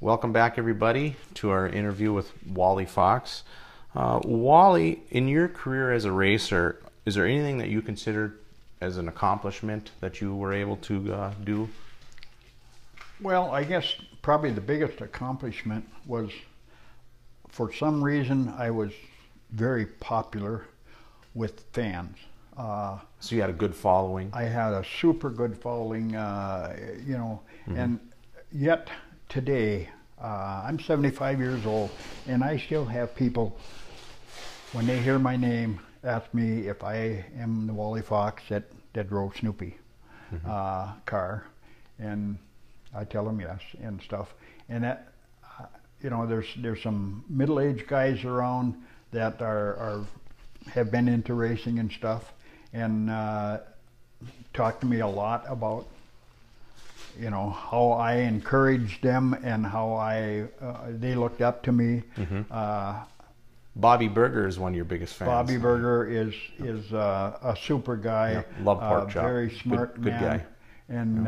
Welcome back, everybody, to our interview with Wally Fox. Wally, in your career as a racer, is there anything that you considered as an accomplishment that you were able to do? Well, I guess probably the biggest accomplishment was, for some reason, I was very popular with fans. So you had a good following? I had a super good following, and yet today, I'm 75 years old, and I still have people, when they hear my name, ask me if I am the Wally Fox that drove Snoopy car, and I tell them yes and stuff. And that, there's some middle-aged guys around that have been into racing and stuff, and talk to me a lot about how I encouraged them and how they looked up to me. Bobby Berger is one of your biggest fans. Bobby Berger is a super guy. Yeah, love pork chop. Very smart good man. Guy. And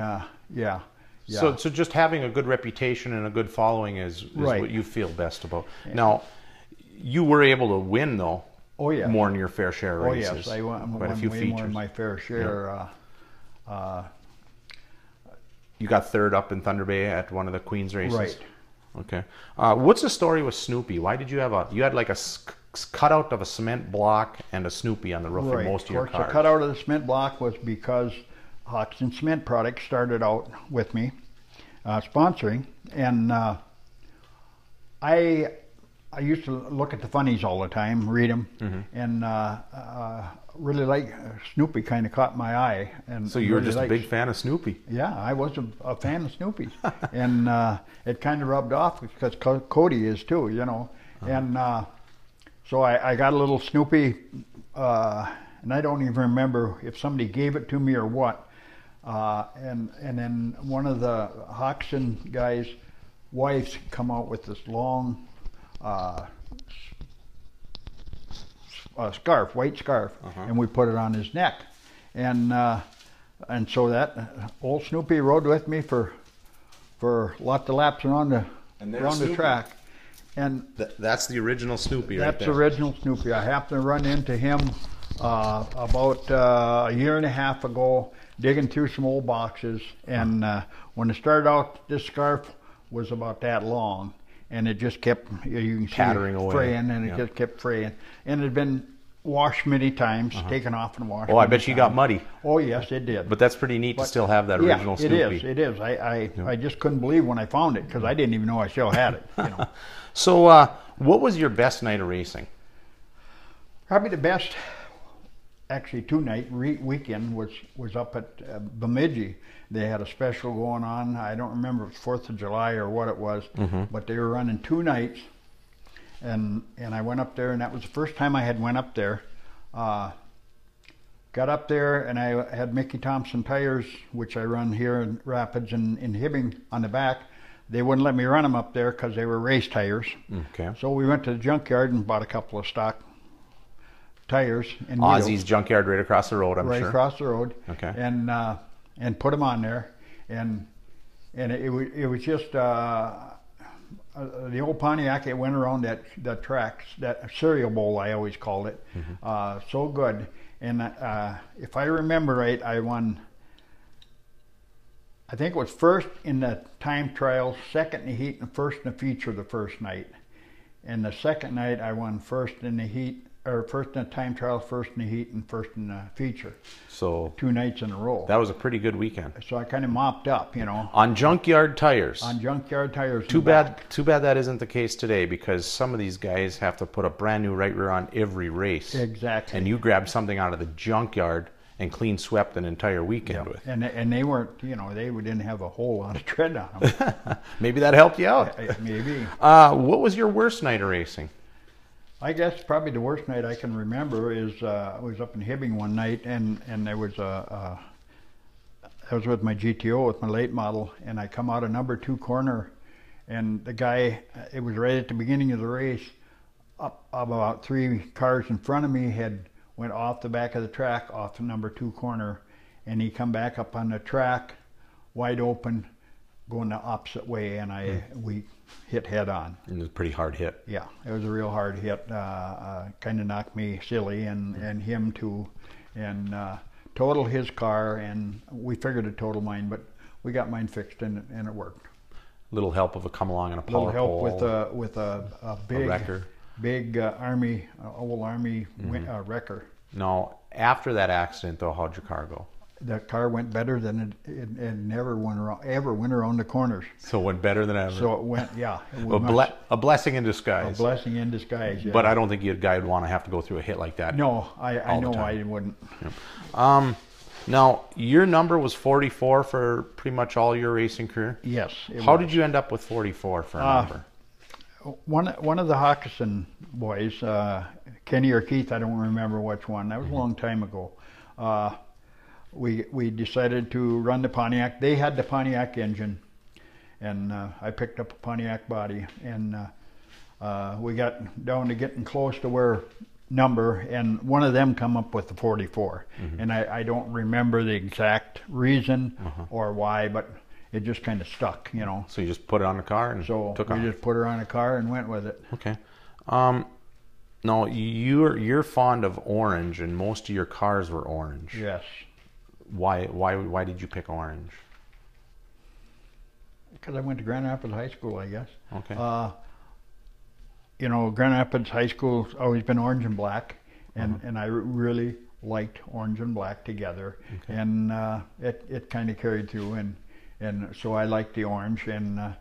yeah. So just having a good reputation and a good following is right. What you feel best about. Yeah. Now, you were able to win though. Oh yeah. More than your fair share of races. Oh yes, I won Quite a few way features. more than my fair share. Yeah. You got third up in Thunder Bay at one of the Queen's races. Right. Okay. What's the story with Snoopy? Why did you have you had like a cutout of a cement block and a Snoopy on the roof of most of your cars? The cutout of the cement block was because Hoxton Cement Products started out with me, sponsoring, and I used to look at the funnies all the time, read them, and really like Snoopy. Kind of caught my eye. And so you were just a big fan of Snoopy? Yeah, I was a fan of Snoopy's, and it kind of rubbed off because Cody is too, and so I got a little Snoopy, and I don't even remember if somebody gave it to me or what, and then one of the Hoxton guys' wives come out with this long scarf, white scarf, and we put it on his neck, and so that old Snoopy rode with me for lots of laps around the track, and that's the original Snoopy. That's the original Snoopy. I happened to run into him about a year and a half ago, digging through some old boxes, and when it started out, this scarf was about that long. And it just kept, you can see pattering away, fraying, and it just kept fraying. And it had been washed many times, taken off and washed. Oh, I bet you got muddy. Oh, yes, it did. But that's pretty neat to still have that original Snoopy. It is. I just couldn't believe when I found it, because I didn't even know I still had it. So what was your best night of racing? Probably the best, actually two-night weekend was up at Bemidji. They had a special going on. I don't remember if it was 4th of July or what it was, but they were running 2 nights, and I went up there, and that was the first time I had went up there. Got up there, and I had Mickey Thompson tires, which I run here in Rapids and in Hibbing on the back. They wouldn't let me run them up there because they were race tires. Okay. So we went to the junkyard and bought a couple of stock tires. And Ozzy's junkyard right across the road, I'm sure. Right across the road. Okay. And put them on there, and it was just the old Pontiac. It went around that track, that cereal bowl I always called it, so good. And if I remember right, I won. I think it was first in the time trial, second in the heat, and first in the feature the first night. And the second night I won first in the heat, or first in the time trial, first in the heat, and first in the feature. So 2 nights in a row. That was a pretty good weekend. So I kind of mopped up, On junkyard tires. On junkyard tires. Too bad that isn't the case today, because some of these guys have to put a brand new right rear on every race. Exactly. And you grabbed something out of the junkyard and clean swept an entire weekend with. And they weren't, they didn't have a whole lot of tread on them. Maybe that helped you out. Maybe. What was your worst night of racing? I guess probably the worst night I can remember is I was up in Hibbing one night, and there was I was with my GTO, with my late model, and I come out of number 2 corner, and the guy, it was right at the beginning of the race, up about 3 cars in front of me went off the back of the track, off the number 2 corner, and he come back up on the track, wide open, going the opposite way, and we hit head on. And it was a pretty hard hit. Yeah, it was a real hard hit. Kind of knocked me silly, and him too, and totaled his car. And we figured to total mine, but we got mine fixed, and it worked. Little help of a come along and a power pole. Little help with a big wrecker. Big old army wrecker. Now, after that accident, though, how'd your car go? The car went better than it never ever went around the corners. So it went better than ever. So it went, yeah. A blessing in disguise. A blessing in disguise, yeah. But I don't think a guy would want to have to go through a hit like that. No, I know I wouldn't. Yeah. Now, your number was 44 for pretty much all your racing career? Yes. How did you end up with 44 for a number? One of the Hawkinson boys, Kenny or Keith, I don't remember which one. That was a long time ago. We decided to run the Pontiac. They had the Pontiac engine, and I picked up a Pontiac body, and we got down to getting close to where number, and one of them come up with the 44. And I don't remember the exact reason or why, but it just kind of stuck, you know. So you just put it on the car and took off? We just put her on a car and went with it. Okay. Now, you're fond of orange, and most of your cars were orange. Yes. Why did you pick orange? Because I went to Grand Rapids High School, I guess. Okay. You know, Grand Rapids High School's always been orange and black, and I really liked orange and black together, and it kind of carried through, and so I liked the orange, and I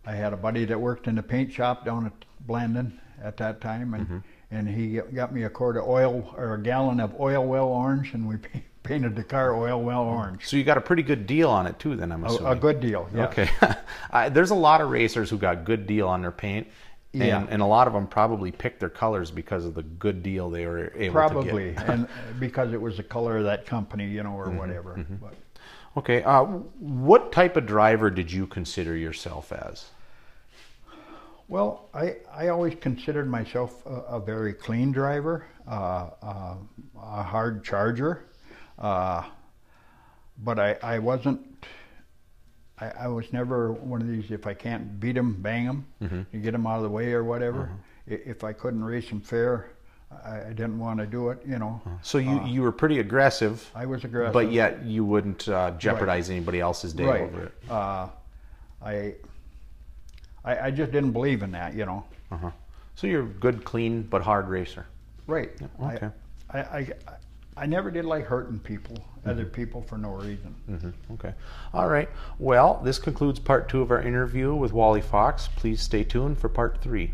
had a buddy that worked in the paint shop down at Blandon at that time, and he got me a quart of oil, or a gallon of oil well orange, and we painted the car oil well orange. So you got a pretty good deal on it too, then, I'm assuming. A good deal, yeah. Okay. There's a lot of racers who got good deal on their paint, and a lot of them probably picked their colors because of the good deal they were able to get. Probably, and because it was the color of that company, you know, or whatever. But. Okay. What type of driver did you consider yourself as? Well, I always considered myself a very clean driver, a hard charger, but I wasn't. I was never one of these, if I can't beat them, bang them, you get them out of the way or whatever. If I couldn't race them fair, I didn't want to do it, you know. So you were pretty aggressive. I was aggressive. But yet you wouldn't jeopardize anybody else's day over it. I just didn't believe in that, you know. So you're a good, clean, but hard racer. Right. Yeah, okay. I never did like hurting people, other people, for no reason. Okay. All right. Well, this concludes part 2 of our interview with Wally Fox. Please stay tuned for part 3.